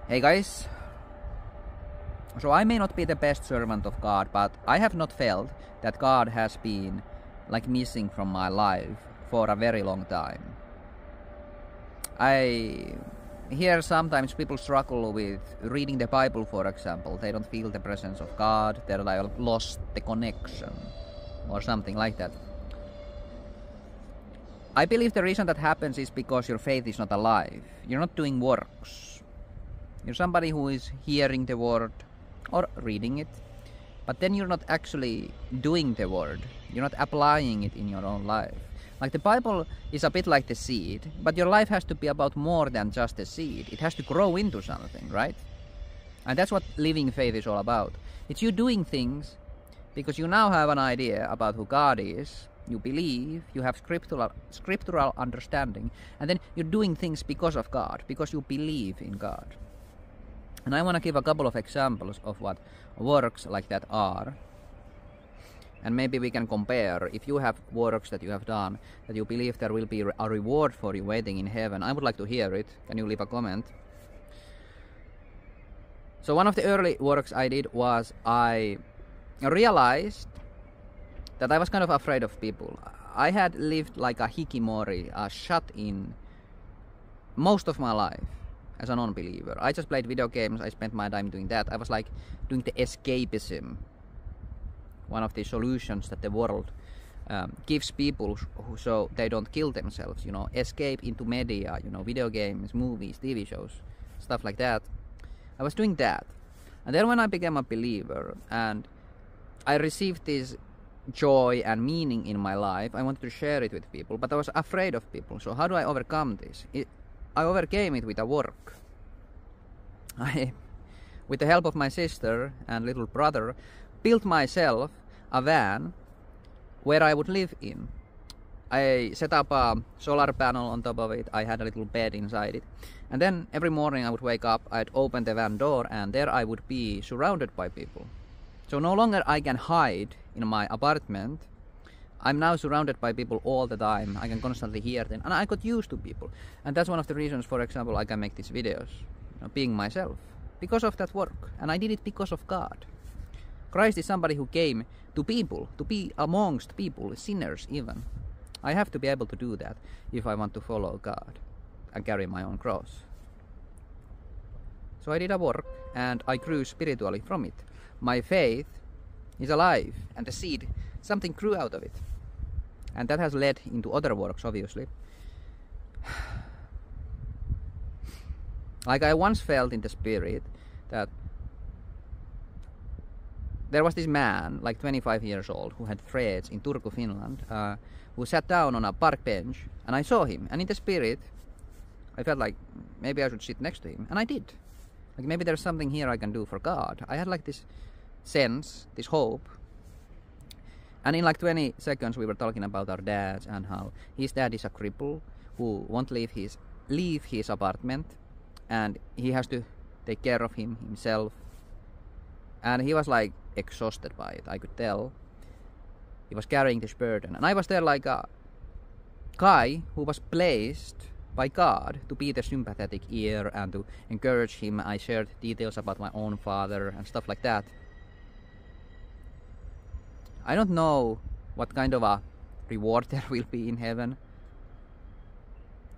Hey guys, so I may not be the best servant of God, but I have not felt that God has been like missing from my life for a very long time. I hear sometimes people struggle with reading the Bible, for example. They don't feel the presence of God, they're like lost the connection or something like that. I believe the reason that happens is because your faith is not alive. You're not doing works. You're somebody who is hearing the word or reading it, but then you're not actually doing the word. You're not applying it in your own life. Like the Bible is a bit like the seed, but your life has to be about more than just a seed. It has to grow into something, right? And that's what living faith is all about. It's you doing things because you now have an idea about who God is. You believe, you have scriptural understanding, and then you're doing things because of God, because you believe in God. And I want to give a couple of examples of what works like that are. And maybe we can compare. If you have works that you have done, that you believe there will be a reward for you waiting in heaven, I would like to hear it. Can you leave a comment? So one of the early works I did was I realized that I was kind of afraid of people. I had lived like a hikimori, shut in most of my life as a non-believer. I just played video games, I spent my time doing that. I was like doing the escapism, one of the solutions that the world gives people so they don't kill themselves, you know, escape into media, you know, video games, movies, TV shows, stuff like that. I was doing that. And then when I became a believer and I received this joy and meaning in my life, I wanted to share it with people, but I was afraid of people. So how do I overcome this? I overcame it with a work. With the help of my sister and little brother, built myself a van where I would live in. I set up a solar panel on top of it. I had a little bed inside it. And then every morning I would wake up, I'd open the van door, and there I would be surrounded by people. So no longer I can hide in my apartment. I'm now surrounded by people all the time. I can constantly hear them, and I got used to people. And that's one of the reasons, for example, I can make these videos, you know, being myself, because of that work. And I did it because of God. Christ is somebody who came to people, to be amongst people, sinners even. I have to be able to do that if I want to follow God and carry my own cross. So I did a work, and I grew spiritually from it. My faith is alive, and the seed, something grew out of it. And that has led into other works, obviously. Like I once felt in the spirit that there was this man, like 25 years old, who had threads in Turku, Finland, who sat down on a park bench, and I saw him. And in the spirit, I felt like maybe I should sit next to him. And I did. Like maybe there's something here I can do for God. I had like this sense, this hope. And in like 20 seconds we were talking about our dads and how his dad is a cripple who won't leave his apartment, and he has to take care of him himself. And he was like exhausted by it, I could tell. He was carrying this burden. And I was there like a guy who was placed by God to be the sympathetic ear and to encourage him. I shared details about my own father and stuff like that. I don't know what kind of a reward there will be in heaven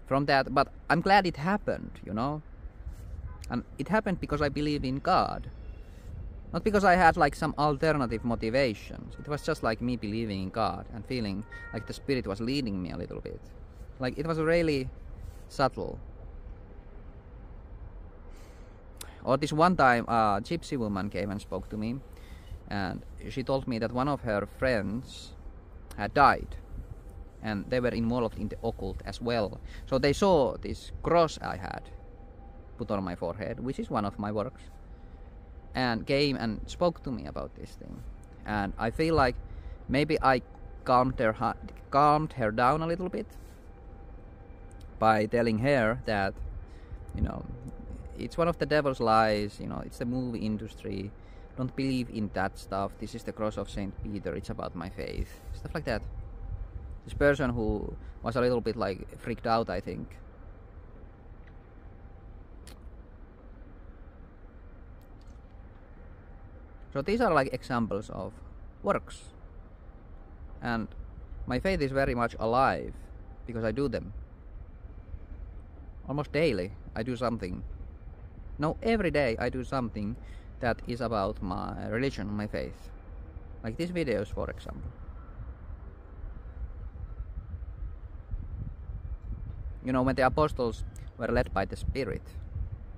from that, but I'm glad it happened, you know. And it happened because I believe in God. Not because I had like some alternative motivations. It was just like me believing in God and feeling like the Spirit was leading me a little bit. Like it was really subtle. Or this one time a gypsy woman came and spoke to me, and she told me that one of her friends had died, and they were involved in the occult as well. So they saw this cross I had put on my forehead, which is one of my works, and came and spoke to me about this thing. And I feel like maybe I calmed her down a little bit by telling her that, you know, it's one of the devil's lies, you know, it's the movie industry. Don't believe in that stuff. This is the cross of Saint Peter. It's about my faith. Stuff like that. This person who was a little bit like freaked out, I think, So these are like examples of works. And my faith is very much alive because I do them. Almost daily I do something. No, every day I do something that is about my religion, my faith. Like these videos, for example. You know, when the apostles were led by the Spirit,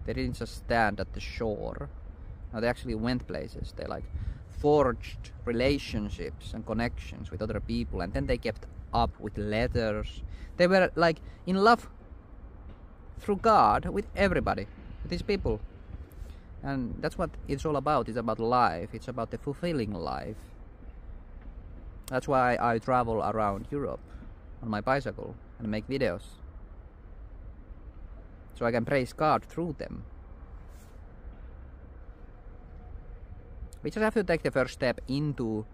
they didn't just stand at the shore. No, they actually went places. They like forged relationships and connections with other people, and then they kept up with letters. They were like in love through God with everybody, with these people. And that's what it's all about. It's about life. It's about the fulfilling life. That's why I travel around Europe on my bicycle and make videos. So I can praise God through them. We just have to take the first step into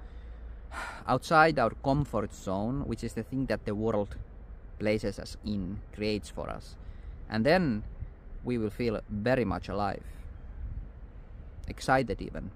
outside our comfort zone, which is the thing that the world places us in, creates for us. And then we will feel very much alive. Excited even.